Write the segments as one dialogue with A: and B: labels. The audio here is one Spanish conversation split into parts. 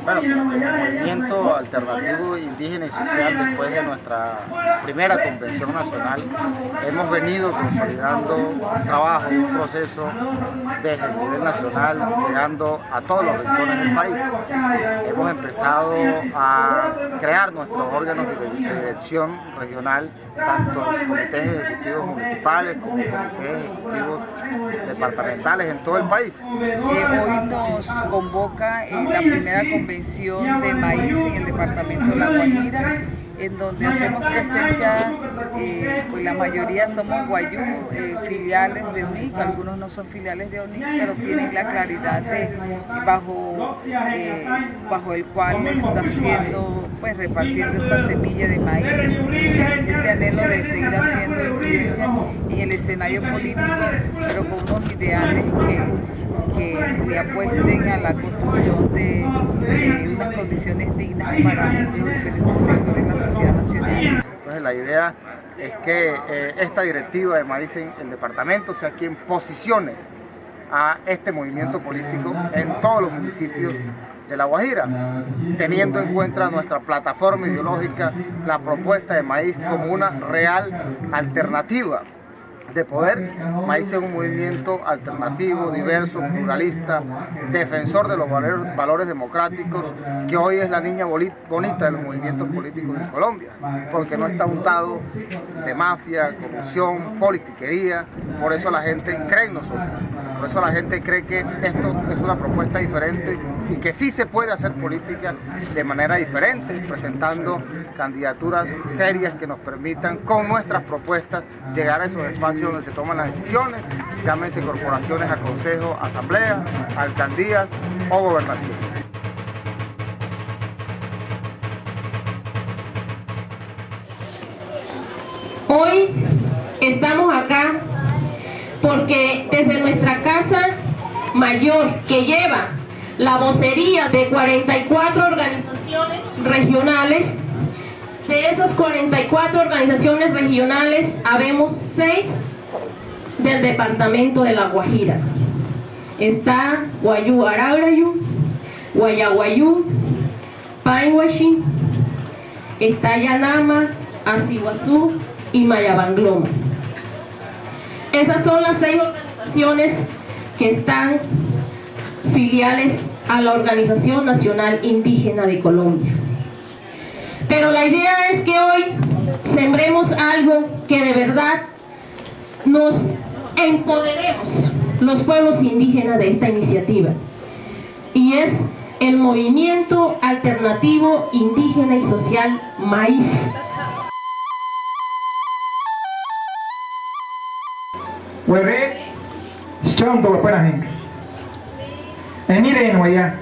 A: Bueno, como movimiento alternativo indígena y social, después de nuestra primera convención nacional, hemos venido consolidando un trabajo, un proceso desde el nivel nacional, llegando a todos los rincones del país. Hemos empezado a crear nuestros órganos de dirección regional, tanto comités ejecutivos municipales como comités ejecutivos departamentales en todo el país.
B: Hoy nos convoca la primera convención de maíz en el departamento de La Guajira, en donde hacemos presencia, pues la mayoría somos guayú, filiales de UNIC, algunos no son filiales de UNIC, pero tienen la claridad de bajo el cual está haciendo, pues repartiendo esa semilla de maíz, ese anhelo de seguir haciendo incidencia en el escenario político, pero con unos ideales que le apuesten a la construcción de unas condiciones dignas para los diferentes sectores de la sociedad nacional.
A: Entonces la idea es que esta directiva de maíz en el departamento sea quien posicione a este movimiento político en todos los municipios de La Guajira, teniendo en cuenta nuestra plataforma ideológica, la propuesta de maíz como una real alternativa de poder. Maíz es un movimiento alternativo, diverso, pluralista, defensor de los valores democráticos, que hoy es la niña bonita de los movimientos políticos en Colombia, porque no está untado de mafia, corrupción, politiquería. Por eso la gente cree en nosotros, por eso la gente cree que esto es una propuesta diferente y que sí se puede hacer política de manera diferente, presentando candidaturas serias que nos permitan, con nuestras propuestas, llegar a esos espacios donde se toman las decisiones, llámense corporaciones a consejo, asamblea, alcaldías o gobernación.
C: Hoy estamos acá porque desde nuestra casa mayor, que lleva la vocería de 44 organizaciones regionales, de esas 44 organizaciones regionales, habemos 6 del departamento de La Guajira. Está Guayú Araurayu, Guayaguayú, Painhuashi, está Yanama, Asiguazú y Mayabangloma. Esas son las 6 organizaciones que están filiales a la Organización Nacional Indígena de Colombia. Pero la idea es que hoy sembremos algo que de verdad nos empoderemos los pueblos indígenas de esta iniciativa. Y es el movimiento alternativo indígena y social Maíz.
D: Huerre, strong to para gente. Emiren waya.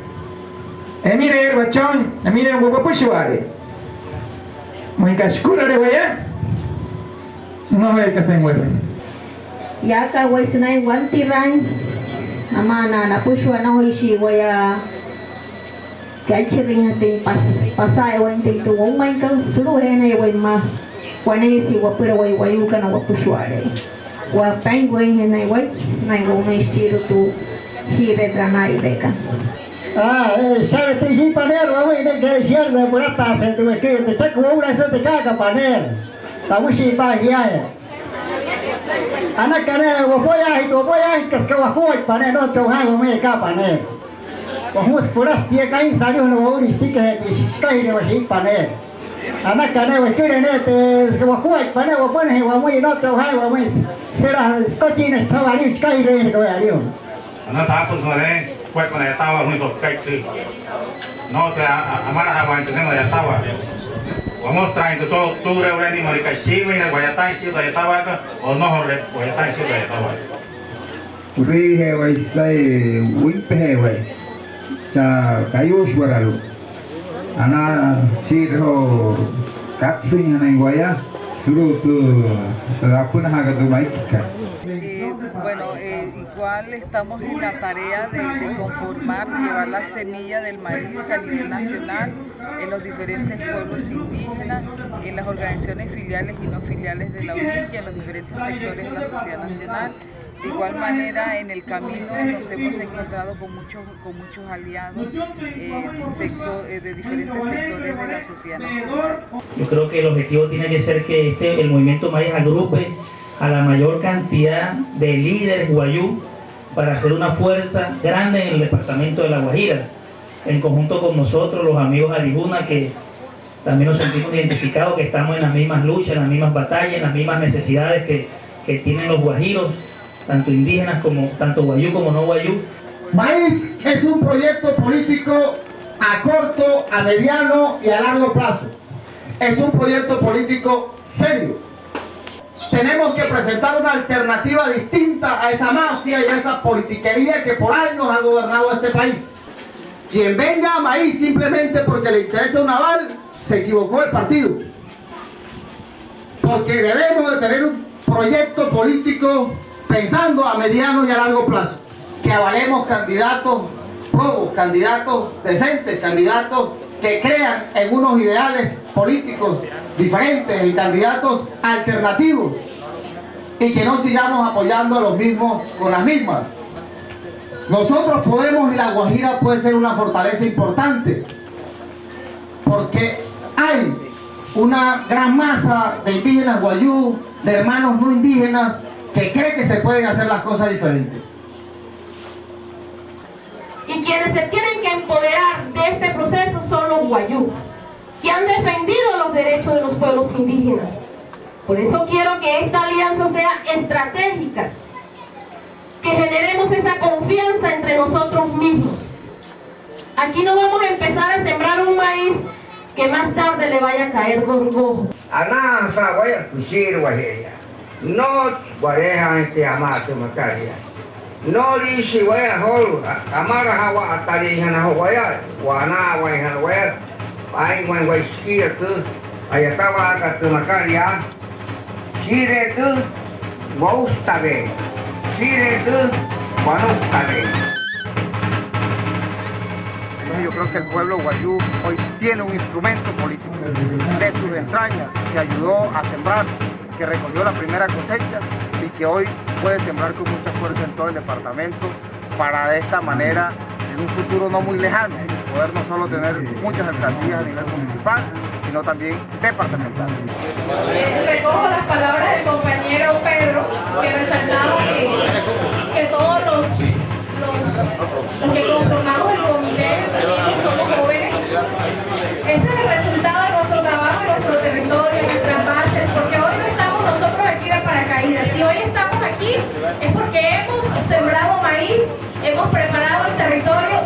D: Emiren wachon, emiren wapushuare. Muika shkura de waya. No ve que se mueve.
E: Ya ka wai sunai wanti ran. Amana na pushwa na hoishi waya. Kachiring ate pasai wanti tu umai ka suru hena wai ma. Wane si wapura wai wayu kana wapushware. Wa penguin hena wai nai go na estilo tu hire granai deka.
F: ¿Sabes? Te dije panel, vamos a ir a izquierda por esta se te ve que te está como una se te caga panel. Estamos sin paz ya. Ana canela, voy a que voy panel no te hago me ca panel. Vamos por aquí caen salió no voy ni siquiera que cae de así panel. Ana canela que te voy panel voy poner vamos y no te hago vamos será cochina estaba ni cae de no alió.
G: Ana está pues pues cuando ya estaba muy sospechoso, no te amara a mantenerlo ya estaba. Vamos trayendo todo tu reunión y marica chivo y voy a estar en ciudad de Tabaco o no voy a estar en ciudad de Tabaco.
D: Uri hewa isai wimpe hewa. Cha kayu suaralu. Ana siro kapsing ana iguaya suru tu rapuna haga tu maikika.
B: Bueno, igual estamos en la tarea de conformar, de llevar la semilla del maíz a nivel nacional, en los diferentes pueblos indígenas, en las organizaciones filiales y no filiales de la UNIC y en los diferentes sectores de la sociedad nacional. De igual manera, en el camino nos hemos encontrado con muchos aliados de diferentes sectores de la sociedad nacional.
H: Yo creo que el objetivo tiene que ser que el movimiento Maíz agrupe a la mayor cantidad de líderes guayú para hacer una fuerza grande en el departamento de La Guajira, en conjunto con nosotros, los amigos Arijuna, que también nos sentimos identificados, que estamos en las mismas luchas, en las mismas batallas, en las mismas necesidades que tienen los guajiros, tanto indígenas como tanto guayú como no guayú.
F: Maíz es un proyecto político a corto, a mediano y a largo plazo. Es un proyecto político serio. Tenemos que presentar una alternativa distinta a esa mafia y a esa politiquería que por años ha gobernado este país. Quien venga a Maíz simplemente porque le interesa un aval, se equivocó el partido. Porque debemos de tener un proyecto político pensando a mediano y a largo plazo. Que avalemos candidatos probos, candidatos decentes, candidatos que crean en unos ideales políticos diferentes y candidatos alternativos, y que no sigamos apoyando a los mismos con las mismas. Nosotros podemos, y La Guajira puede ser una fortaleza importante, porque hay una gran masa de indígenas guayú, de hermanos no indígenas, que cree que se pueden hacer las cosas diferentes.
C: Y quienes se tienen que empoderar de este proceso son los guayú, que han defendido los derechos de los pueblos indígenas. Por eso quiero que esta alianza sea estratégica, que generemos esa confianza entre nosotros mismos. Aquí no vamos a empezar a sembrar un maíz que más tarde le vaya a caer gorgojo.
I: Ana sa waya kusir wahaya. No guareja este amate makaria. No dice waya hol amara hawa atari hana waya wana waya waya. Ai wan wai skia tu ayatawa ka tu makaria. Sire tu maustabe. Sire tu wanustabe.
A: Yo creo que el pueblo guayú hoy tiene un instrumento político de sus entrañas que ayudó a sembrar, que recogió la primera cosecha y que hoy puede sembrar con mucha fuerza en todo el departamento para de esta manera, en un futuro no muy lejano, poder no solo tener muchas alcaldías a nivel municipal, sino también departamental.
C: Recojo las palabras del compañero Pedro, que resaltaba que todos los que conformamos el comité somos jóvenes. Ese es el resultado de nuestro trabajo, de nuestro territorio, de nuestras bases, porque hoy no estamos nosotros aquí de paracaídas. Si hoy estamos aquí es porque hemos sembrado maíz, hemos preparado el territorio